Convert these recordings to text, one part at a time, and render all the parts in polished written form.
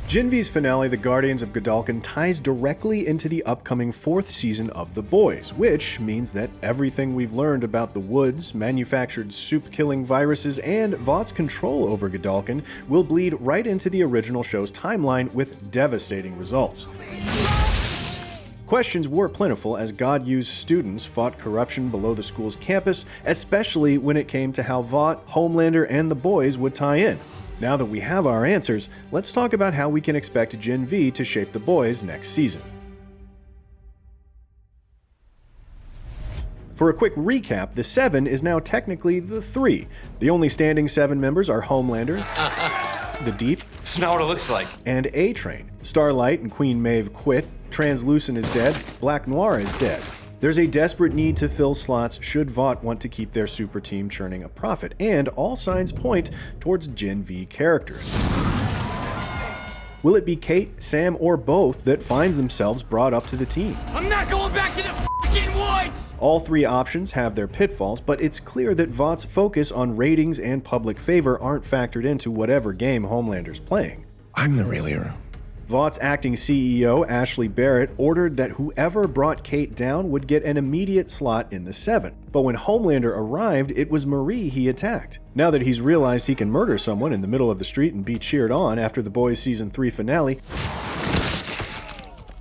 Gen V's finale, The Guardians of Godolkin, ties directly into the upcoming 4th season of The Boys, which means that everything we've learned about the Woods, manufactured soup-killing viruses, and Vought's control over Godolkin will bleed right into the original show's timeline with devastating results. Questions were plentiful as God-U's students fought corruption below the school's campus, especially when it came to how Vought, Homelander, and the Boys would tie in. Now that we have our answers, let's talk about how we can expect Gen V to shape the Boys next season. For a quick recap, the 7 is now technically the 3. The only standing 7 members are Homelander, the Deep, It's not what it looks like, and A-Train. Starlight and Queen Maeve quit, Translucent is dead, Black Noir is dead. There's a desperate need to fill slots should Vought want to keep their super team churning a profit, and all signs point towards Gen V characters. Will it be Kate, Sam, or both that finds themselves brought up to the team? I'm not going back to the fucking woods! All 3 options have their pitfalls, but it's clear that Vought's focus on ratings and public favor aren't factored into whatever game Homelander's playing. I'm the real hero. Vought's acting CEO, Ashley Barrett, ordered that whoever brought Kate down would get an immediate slot in the 7. But when Homelander arrived, it was Marie he attacked. Now that he's realized he can murder someone in the middle of the street and be cheered on after The Boys Season 3 finale,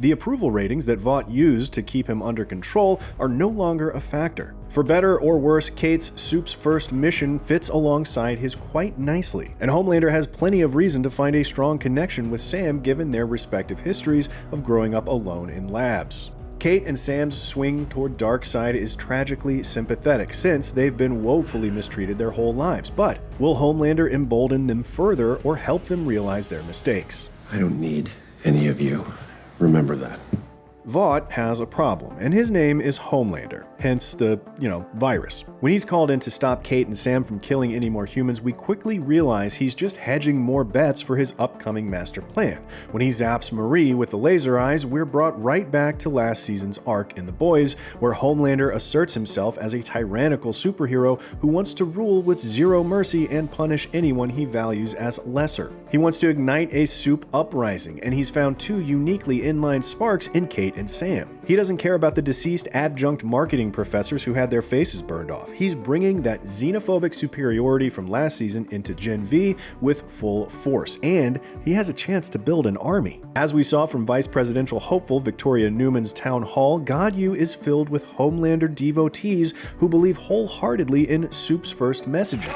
the approval ratings that Vought used to keep him under control are no longer a factor. For better or worse, Kate's Soup's first mission fits alongside his quite nicely, and Homelander has plenty of reason to find a strong connection with Sam given their respective histories of growing up alone in labs. Kate and Sam's swing toward Darkseid is tragically sympathetic since they've been woefully mistreated their whole lives, but will Homelander embolden them further or help them realize their mistakes? I don't need any of you. Remember that. Vought has a problem, and his name is Homelander, hence the, virus. When he's called in to stop Kate and Sam from killing any more humans, we quickly realize he's just hedging more bets for his upcoming master plan. When he zaps Marie with the laser eyes, we're brought right back to last season's arc in The Boys, where Homelander asserts himself as a tyrannical superhero who wants to rule with zero mercy and punish anyone he values as lesser. He wants to ignite a soup uprising, and he's found 2 uniquely inline sparks in Kate and Sam. He doesn't care about the deceased adjunct marketing professors who had their faces burned off. He's bringing that xenophobic superiority from last season into Gen V with full force, and he has a chance to build an army. As we saw from Vice Presidential hopeful Victoria Newman's town hall, God-U is filled with Homelander devotees who believe wholeheartedly in Soup's first messaging.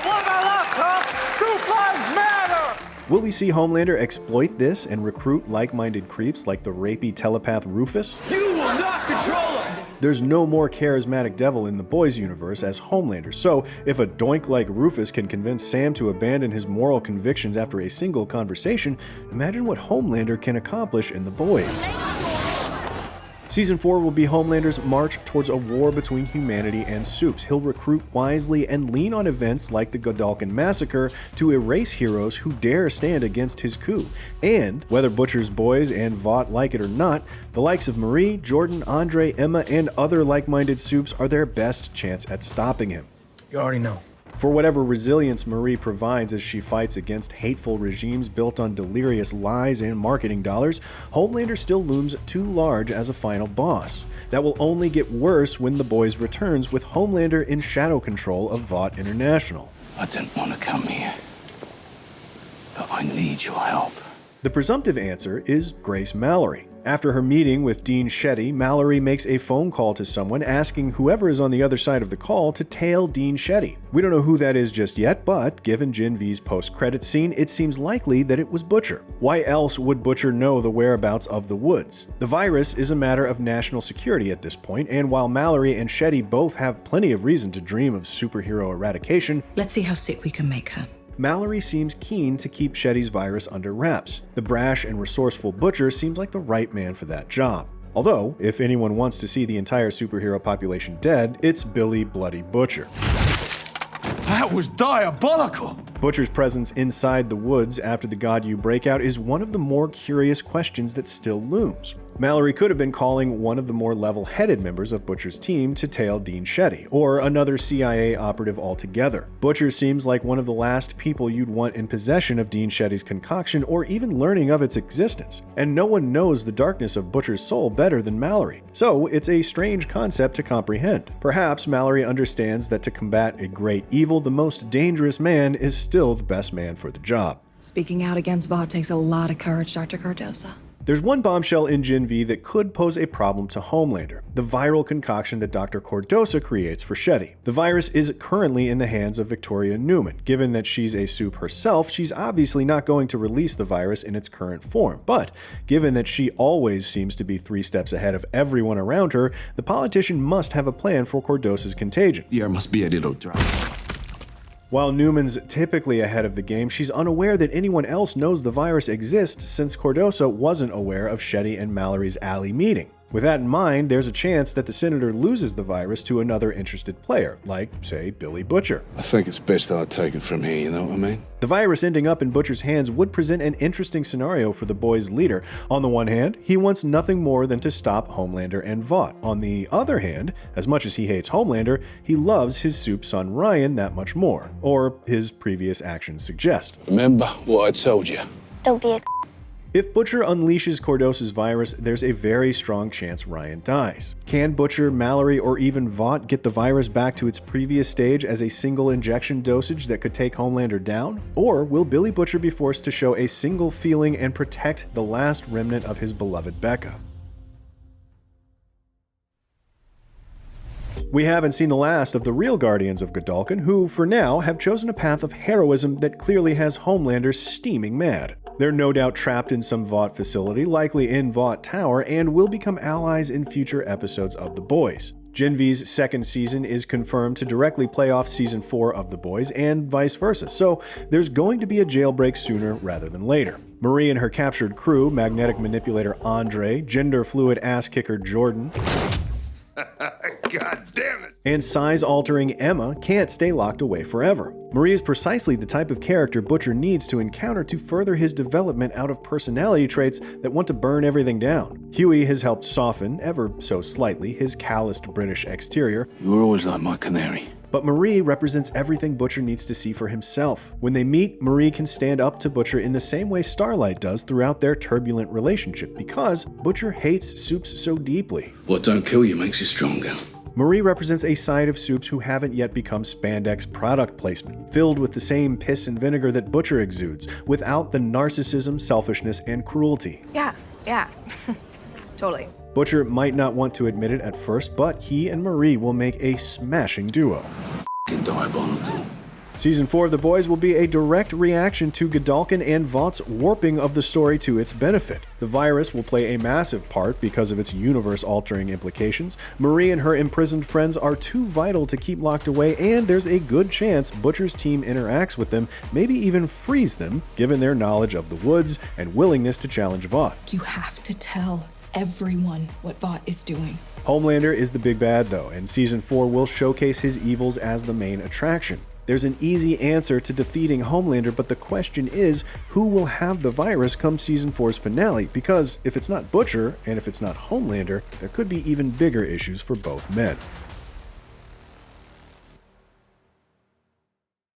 Will we see Homelander exploit this and recruit like-minded creeps like the rapey telepath Rufus? You will not control us! There's no more charismatic devil in the Boys universe as Homelander, so if a doink like Rufus can convince Sam to abandon his moral convictions after a single conversation, imagine what Homelander can accomplish in The Boys. Season 4 will be Homelander's march towards a war between humanity and Supes. He'll recruit wisely and lean on events like the Godolkin Massacre to erase heroes who dare stand against his coup. And, whether Butcher's Boys and Vought like it or not, the likes of Marie, Jordan, Andre, Emma, and other like-minded Supes are their best chance at stopping him. You already know. For whatever resilience Marie provides as she fights against hateful regimes built on delirious lies and marketing dollars, Homelander still looms too large as a final boss. That will only get worse when The Boys returns with Homelander in shadow control of Vought International. I didn't want to come here, but I need your help. The presumptive answer is Grace Mallory. After her meeting with Dean Shetty, Mallory makes a phone call to someone asking whoever is on the other side of the call to tail Dean Shetty. We don't know who that is just yet, but given Gen V's post-credits scene, it seems likely that it was Butcher. Why else would Butcher know the whereabouts of the Woods? The virus is a matter of national security at this point, and while Mallory and Shetty both have plenty of reason to dream of superhero eradication, let's see how sick we can make her. Mallory seems keen to keep Shetty's virus under wraps. The brash and resourceful Butcher seems like the right man for that job. Although, if anyone wants to see the entire superhero population dead, it's Billy Bloody Butcher. That was diabolical! Butcher's presence inside the Woods after the God-U breakout is one of the more curious questions that still looms. Mallory could have been calling one of the more level-headed members of Butcher's team to tail Dean Shetty, or another CIA operative altogether. Butcher seems like one of the last people you'd want in possession of Dean Shetty's concoction or even learning of its existence, and no one knows the darkness of Butcher's soul better than Mallory, so it's a strange concept to comprehend. Perhaps Mallory understands that to combat a great evil, the most dangerous man is still the best man for the job. Speaking out against Vought takes a lot of courage, Dr. Cardosa. There's one bombshell in Gen V that could pose a problem to Homelander, the viral concoction that Dr. Cardosa creates for Shetty. The virus is currently in the hands of Victoria Newman. Given that she's a supe herself, she's obviously not going to release the virus in its current form. But given that she always seems to be 3 steps ahead of everyone around her, the politician must have a plan for Cardosa's contagion. There must be a little drop. While Newman's typically ahead of the game, she's unaware that anyone else knows the virus exists since Cardosa wasn't aware of Shetty and Mallory's alley meeting. With that in mind, there's a chance that the senator loses the virus to another interested player, like, say, Billy Butcher. I think it's best that I take it from here, you know what I mean? The virus ending up in Butcher's hands would present an interesting scenario for the boys' leader. On the one hand, he wants nothing more than to stop Homelander and Vought. On the other hand, as much as he hates Homelander, he loves his supe son Ryan that much more, or his previous actions suggest. Remember what I told you. Don't be a If Butcher unleashes Cardosa's virus, there's a very strong chance Ryan dies. Can Butcher, Mallory, or even Vought get the virus back to its previous stage as a single injection dosage that could take Homelander down? Or will Billy Butcher be forced to show a single feeling and protect the last remnant of his beloved Becca? We haven't seen the last of the real Guardians of Godolkin, who, for now, have chosen a path of heroism that clearly has Homelander steaming mad. They're no doubt trapped in some Vought facility, likely in Vought Tower, and will become allies in future episodes of The Boys. Gen V's second season is confirmed to directly play off season 4 of The Boys, and vice versa, so there's going to be a jailbreak sooner rather than later. Marie and her captured crew, magnetic manipulator Andre, gender fluid ass kicker Jordan, God damn it! and size-altering Emma can't stay locked away forever. Marie is precisely the type of character Butcher needs to encounter to further his development out of personality traits that want to burn everything down. Huey has helped soften, ever so slightly, his calloused British exterior, You were always like my canary. but Marie represents everything Butcher needs to see for himself. When they meet, Marie can stand up to Butcher in the same way Starlight does throughout their turbulent relationship, because Butcher hates supes so deeply. What don't kill you makes you stronger. Marie represents a side of supes who haven't yet become spandex product placement, filled with the same piss and vinegar that Butcher exudes, without the narcissism, selfishness, and cruelty. Yeah. Totally. Butcher might not want to admit it at first, but he and Marie will make a smashing duo. Fucking diabolical. Season 4 of The Boys will be a direct reaction to Godolkin and Vaught's warping of the story to its benefit. The virus will play a massive part because of its universe-altering implications. Marie and her imprisoned friends are too vital to keep locked away, and there's a good chance Butcher's team interacts with them, maybe even frees them, given their knowledge of the woods and willingness to challenge Vought. You have to tell everyone what Vought is doing. Homelander is the big bad though, and Season 4 will showcase his evils as the main attraction. There's an easy answer to defeating Homelander, but the question is, who will have the virus come Season 4's finale? Because if it's not Butcher, and if it's not Homelander, there could be even bigger issues for both men.